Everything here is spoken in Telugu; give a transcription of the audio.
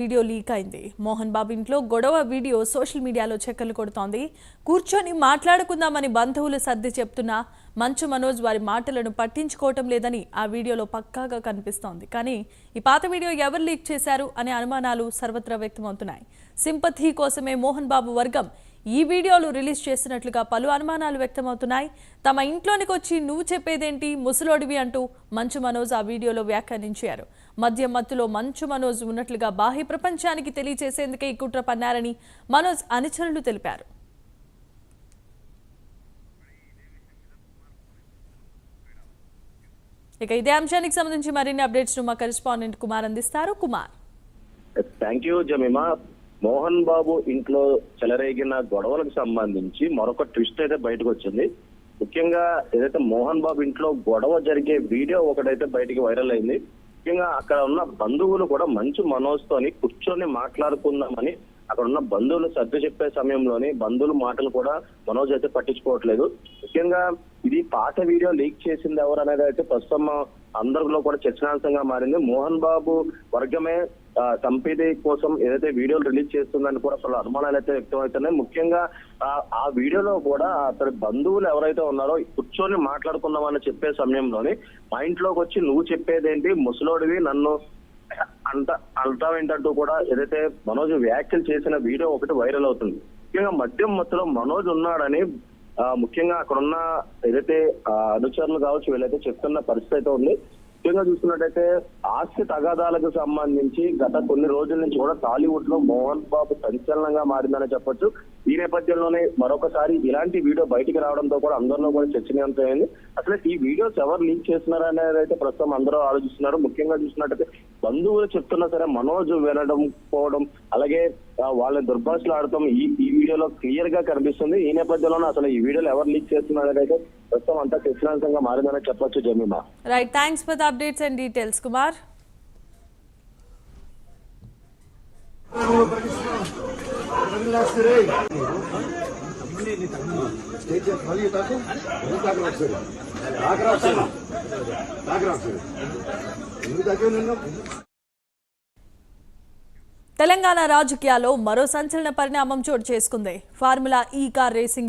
వీడియో లీక్ అయింది. మోహన్ బాబు ఇంట్లో గొడవ వీడియో సోషల్ మీడియాలో చక్కర్లు కొడుతోంది. కూర్చొని మాట్లాడుకుందామని బంధువులు సర్ది చెప్తున్నా మంచు మనోజ్ వారి మాటలను పట్టించుకోవటం లేదని ఆ వీడియోలో పక్కాగా కనిపిస్తోంది. కానీ ఈ పాత వీడియో ఎవరు లీక్ చేశారు అనే అనుమానాలు సర్వత్రా వ్యక్తమవుతున్నాయి. సింపథీ కోసమే మోహన్ బాబు వర్గం ఈ వీడియోలు రిలీజ్ చేసినట్లుగా పలు అనుమానాలు వ్యక్తమవుతున్నాయి. తమ ఇంట్లోనికి వచ్చి నువ్వు చెప్పేదేంటి ముసలోడివి అంటూ మంచు మనోజ్ ఆ వీడియోలో వ్యాఖ్యానించారు. మద్యం మత్తులో మంచు మనోజ్ ఉన్నట్లుగా బాహ్య ప్రపంచానికి తెలియజేసేందుకే ఈ కుట్ర పన్నారని మనోజ్ అనుచరులు తెలిపారు. ఇక ఇదే అంశానికి సంబంధించి మరిన్ని అప్డేట్స్ మా కరెస్పాండెంట్ కుమార్ అందిస్తారు. Kumar, thank you Jemima. Mohan Babu ఇంట్లో చెలరేగిన గొడవలకు సంబంధించి మరొక ట్విస్ట్ అయితే బయటకు వచ్చింది. ముఖ్యంగా ఏదైతే మోహన్ బాబు ఇంట్లో గొడవ జరిగే వీడియో ఒకటైతే బయటికి వైరల్ అయింది. ముఖ్యంగా అక్కడ ఉన్న బంధువులు కూడా మంచు మనోజ్ తోని కూర్చొని మాట్లాడుకుందామని అక్కడ ఉన్న బంధువులు సర్ది చెప్పే సమయంలోని బంధువుల మాటలు కూడా మనోజ్ అయితే పట్టించుకోవట్లేదు. ముఖ్యంగా ఇది పాత వీడియో లీక్ చేసింది ఎవరు అనేది అయితే ప్రస్తుతం అందరిలో కూడా చర్చనాంశంగా మారింది. మోహన్ బాబు వర్గమే సంపేది కోసం ఏదైతే వీడియోలు రిలీజ్ చేస్తుందని కూడా అసలు అనుమానాలు అయితే వ్యక్తమవుతున్నాయి. ముఖ్యంగా ఆ వీడియోలో కూడా అతని బంధువులు ఎవరైతే ఉన్నారో కూర్చొని మాట్లాడుకుందామని చెప్పే సమయంలోని మా ఇంట్లోకి వచ్చి నువ్వు చెప్పేదేంటి ముసలోడివి నన్ను అంటావేంటంటూ కూడా ఏదైతే మనోజ్ వ్యాఖ్యలు చేసిన వీడియో ఒకటి వైరల్ అవుతుంది. ముఖ్యంగా మద్యం మత్తులో మనోజ్ ఉన్నాడని ముఖ్యంగా అక్కడ ఉన్న ఏదైతే అనుచరులు కావచ్చు వీళ్ళైతే చెప్తున్న పరిస్థితి అయితే ఉంది. ముఖ్యంగా చూసుకున్నట్టయితే ఆస్తి తగాదాలకు సంబంధించి గత కొన్ని రోజుల నుంచి కూడా టాలీవుడ్ లో మోహన్ బాబు సంచలనంగా మారిందని చెప్పొచ్చు. ఈ నేపథ్యంలోనే మరొకసారి ఇలాంటి వీడియో బయటికి రావడంతో కూడా అందరిలో కూడా చర్చనీయాంశమైంది. అసలు ఈ వీడియోస్ ఎవరు లీక్ చేస్తున్నారు అనేది అయితే ప్రస్తుతం అందరూ ఆలోచిస్తున్నారు. ముఖ్యంగా చూసినట్టయితే బంధువులు చెప్తున్నా సరే మనోజ్ వినడం పోవడం అలాగే వాళ్ళని దుర్భాషలు ఆడటం ఈ వీడియోలో క్లియర్ గా కనిపిస్తుంది. ఈ నేపథ్యంలోనే అసలు ఈ వీడియోలు ఎవరు లీక్ చేస్తున్నారు అనేది అయితే ప్రస్తుతం అంతా చర్చనాంశంగా మారిందని చెప్పొచ్చు Jemimah. Right, thanks for the updates and details Kumar. Telangana రాజకీయాల్లో మరో సంచలన పరిణామం చోటు చేసుకుంది. ఫార్ములా ఈ కార్ రేసింగ్ లో